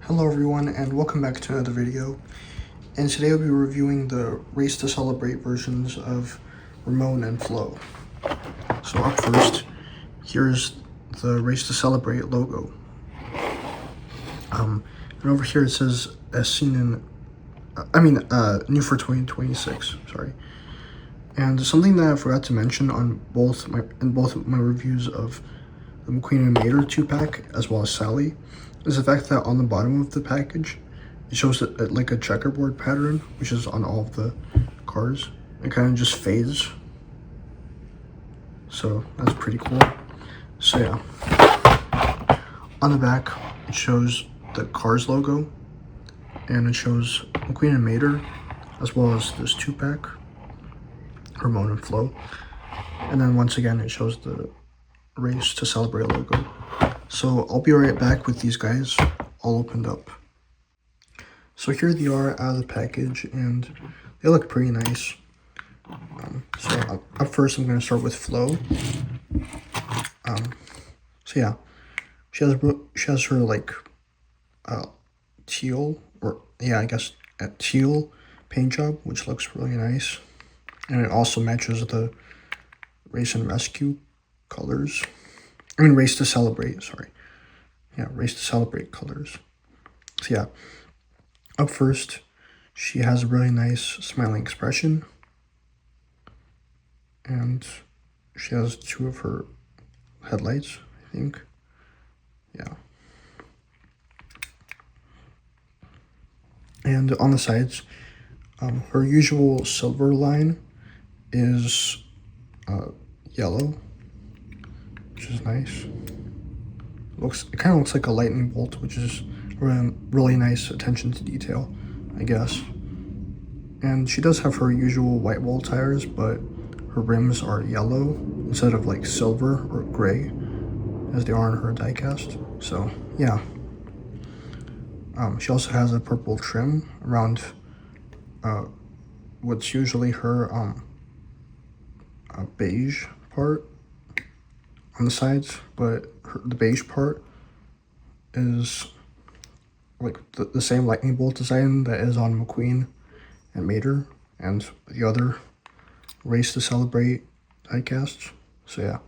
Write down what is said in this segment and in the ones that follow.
Hello everyone and welcome back to another video, and today I'll be reviewing the Race to Celebrate versions of Ramone and Flo. So up first, here's the Race to Celebrate logo. And over here it says as seen in, new for 2026, sorry. And something that I forgot to mention on both my reviews of the McQueen and Mater 2-pack as well as Sally is the fact that on the bottom of the package it shows it like a checkerboard pattern, which is on all of the cars. It kind of just fades, so that's pretty cool. So yeah, on the back it shows the Cars logo, and it shows McQueen and Mater as well as this 2-pack, Ramone and Flo, and then once again it shows the Race to Celebrate logo. So I'll be right back with these guys all opened up. So here they are out of the package, and they look pretty nice. So up first I'm going to start with Flo. So yeah, she has her like teal, or yeah, I guess a teal paint job, which looks really nice, and it also matches the Race and Rescue colors. Race to Celebrate, sorry. Yeah, Race to Celebrate colors. So yeah, up first, she has a really nice smiling expression, and she has two of her headlights, I think. Yeah. And on the sides, her usual silver line is yellow, which is nice. It kind of looks like a lightning bolt, which is really nice attention to detail, I guess. And she does have her usual white wall tires, but her rims are yellow instead of like silver or gray as they are in her diecast. So yeah. She also has a purple trim around what's usually her beige part on the sides, but the beige part is like the same lightning bolt design that is on McQueen and Mater and the other Race to Celebrate diecasts. So yeah,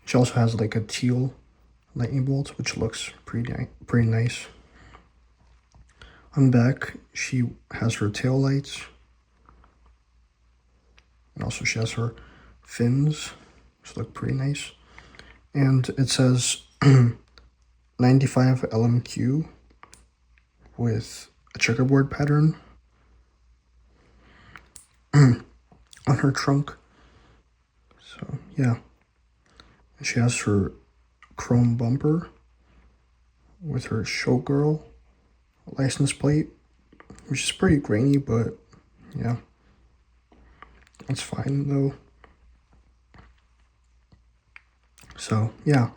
she also has like a teal lightning bolt, which looks pretty nice. On the back, she has her tail lights, and also she has her fins, which look pretty nice. And it says 95 LMQ with a checkerboard pattern on her trunk. So yeah, and she has her chrome bumper with her showgirl license plate, which is pretty grainy, but yeah, that's fine though. So yeah.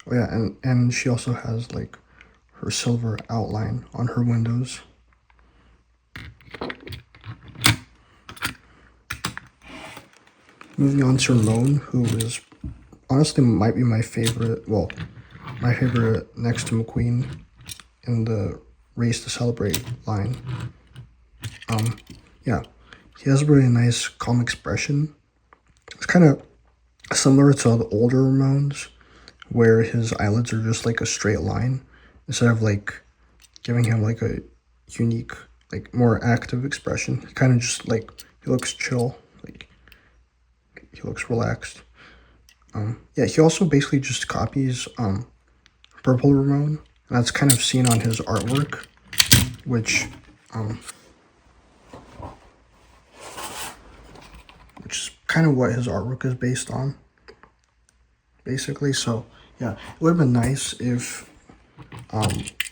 Oh yeah, and she also has like her silver outline on her windows. Moving on to Ramone, who is honestly might be my favorite, well, my favorite next to McQueen in the Race to Celebrate line. Yeah, he has a really nice calm expression. It's kind of similar to the older Ramones, where his eyelids are just like a straight line instead of like giving him like a unique, like more active expression. He kind of just like, he looks chill, like he looks relaxed. Yeah, he also basically just copies Purple Ramone, and that's kind of seen on his artwork, which is kind of what his artwork is based on, basically. So yeah, it would have been nice if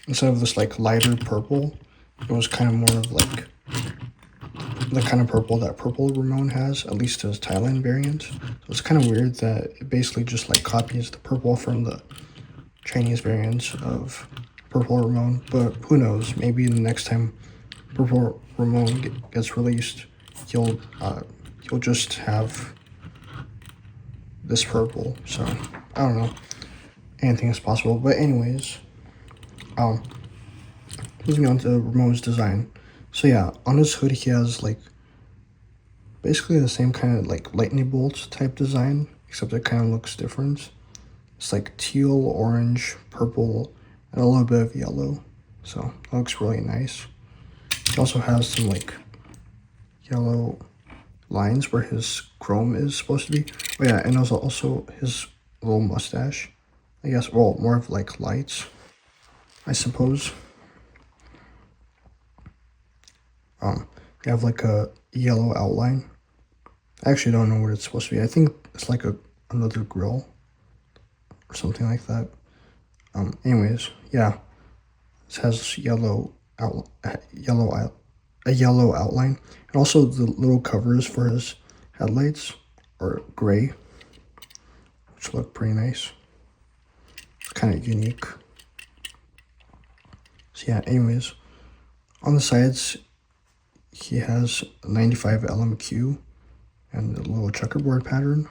instead of this like lighter purple, it was kind of more of like the kind of purple that Purple Ramone has, at least his Thailand variant. So it's kind of weird that it basically just like copies the purple from the Chinese variants of Purple Ramone, but who knows, maybe the next time Purple Ramone gets released, he'll just have this purple. So I don't know, anything is possible. But anyways, moving on to Ramone's design. So yeah, on his hood he has like basically the same kind of like lightning bolt type design, except it kind of looks different. It's like teal, orange, purple, and a little bit of yellow. So that looks really nice. He also has some like yellow lines where his chrome is supposed to be. Oh yeah, and also his little mustache. I guess, well, more of like lights, I suppose. You have like a yellow outline. I actually don't know what it's supposed to be. I think it's like another grill or something like that. Anyways, yeah, it has a yellow outline, and also the little covers for his headlights are gray, which look pretty nice. It's kind of unique. So yeah, anyways, on the sides, he has a 95 LMQ and a little checkerboard pattern.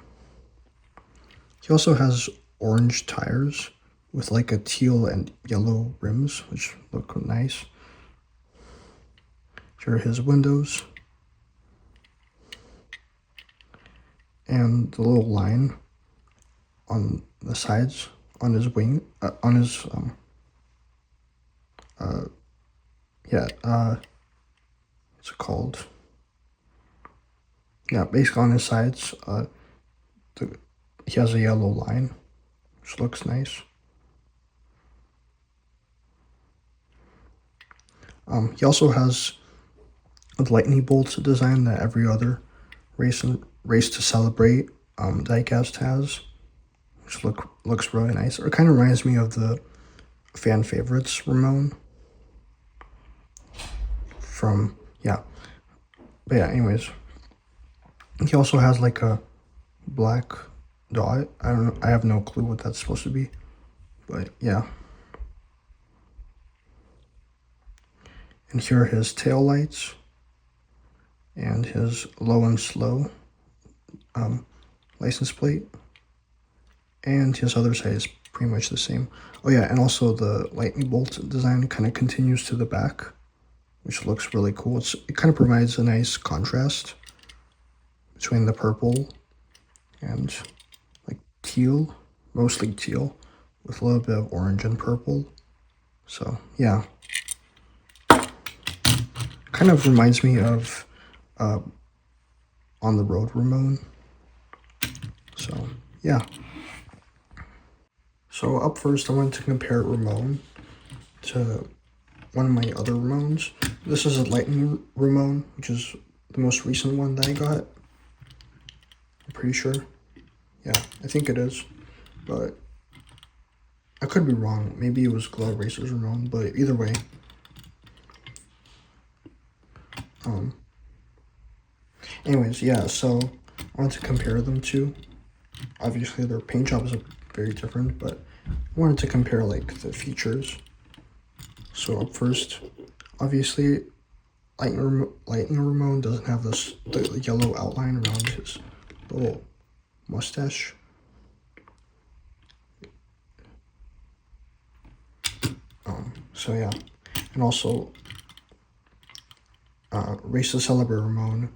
He also has orange tires with like a teal and yellow rims, which look nice. Here are his windows. And the little line on the sides, on his wing, on his, what's it called? Yeah, basically on his sides, he has a yellow line, which looks nice. He also has a lightning bolt design that every other race to celebrate diecast has, which looks really nice. It kind of reminds me of the fan favorites Ramone from, yeah. But yeah, anyways, he also has like a black dot. I don't know. I have no clue what that's supposed to be, but yeah. And here are his tail lights and his low and slow license plate. And his other side is pretty much the same. Oh yeah, and also the lightning bolt design kind of continues to the back, which looks really cool. It kind of provides a nice contrast between the purple and like teal, mostly teal, with a little bit of orange and purple. So yeah, kind of reminds me of On the Road Ramone. So yeah. So up first, I wanted to compare Ramone to one of my other Ramones. This is a Lightning Ramone, which is the most recent one that I got. I'm pretty sure. Yeah, I think it is. But I could be wrong. Maybe it was Glove Racers Ramone, but either way. Anyways, yeah, so I wanted to compare them to. Obviously, their paint jobs are very different, but I wanted to compare, like, the features. So up first, obviously, Lightning Ramone doesn't have the yellow outline around his little mustache. So yeah, and also, Race to Celebrate Ramone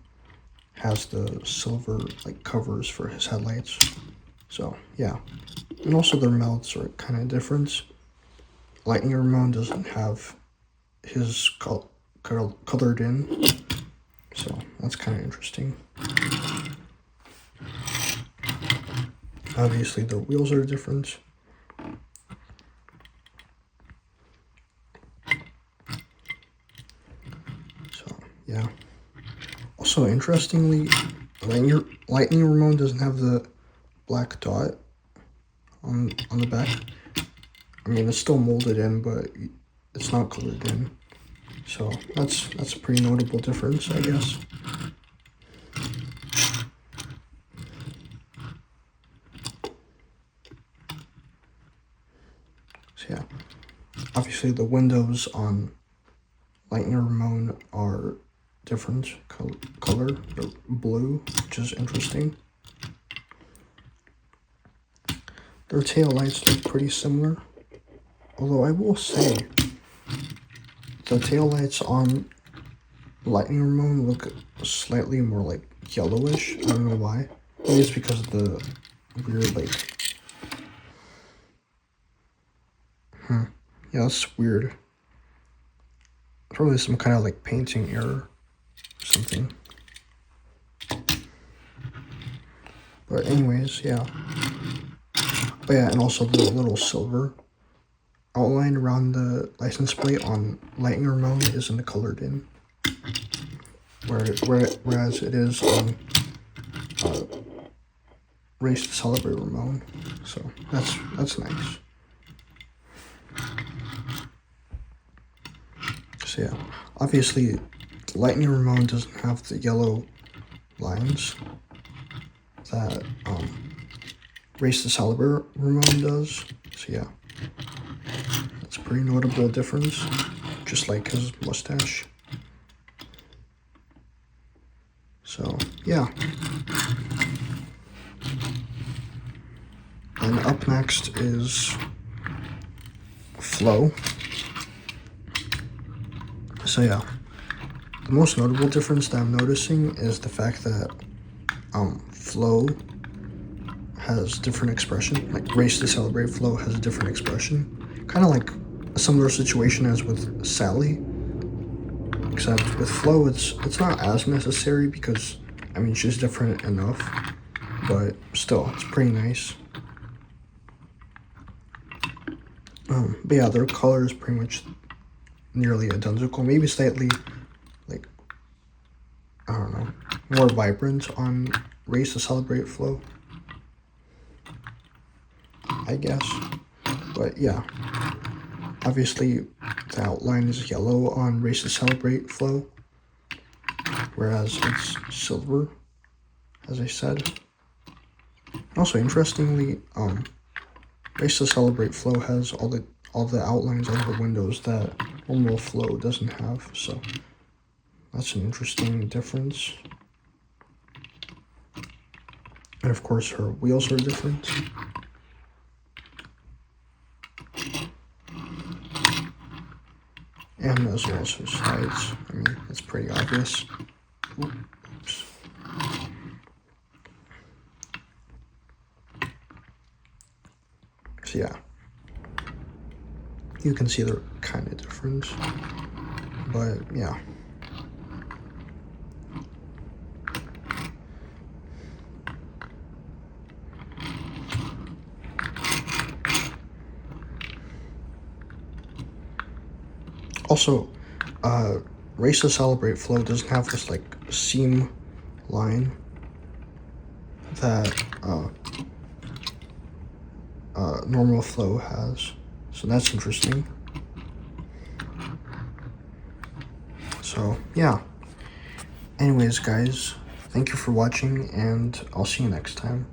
has the silver like covers for his headlights. So yeah, and also their mouths are kind of different. Lightning Ramone doesn't have his colored in, so that's kind of interesting. Obviously, the wheels are different. So yeah. Also, interestingly, Lightning Ramone doesn't have the black dot on the back. I mean, it's still molded in, but it's not colored in. So that's a pretty notable difference, I guess. So yeah, obviously the windows on Lightning Ramone are different color. They're blue, which is interesting. Their tail lights look pretty similar. Although I will say, the taillights on Lightning Ramone look slightly more like yellowish. I don't know why. Maybe it's because of the weird like... Yeah, that's weird. Probably some kind of like painting error or something. But anyways, yeah. But yeah, and also the little silver outline around the license plate on Lightning Ramone isn't colored in. Whereas it is on Race to Celebrate Ramone. So that's nice. So yeah, obviously Lightning Ramone doesn't have the yellow lines that Race to Celebrate Ramone does. So yeah, that's a pretty notable difference, just like his mustache. So yeah. And up next is Flow. So yeah, the most notable difference that I'm noticing is the fact that Flow has different expression. Like Race to Celebrate Flow has a different expression. Kind of like a similar situation as with Sally. Except with Flow, it's not as necessary because, I mean, she's different enough. But still, it's pretty nice. But yeah, their color is pretty much nearly identical. Maybe slightly, like, I don't know, more vibrant on Race to Celebrate Flow, I guess. But yeah, obviously the outline is yellow on Race to Celebrate Flow, whereas it's silver, as I said. Also, interestingly, Race to Celebrate Flow has all the outlines of the windows that normal Flow doesn't have, so that's an interesting difference. And of course, her wheels are different. And as well as her sides. I mean, it's pretty obvious. Oops. So yeah, you can see they're kind of different, but yeah. Also, Race to Celebrate Flow doesn't have this like seam line that normal Flow has, so that's interesting. So yeah, anyways guys, thank you for watching and I'll see you next time.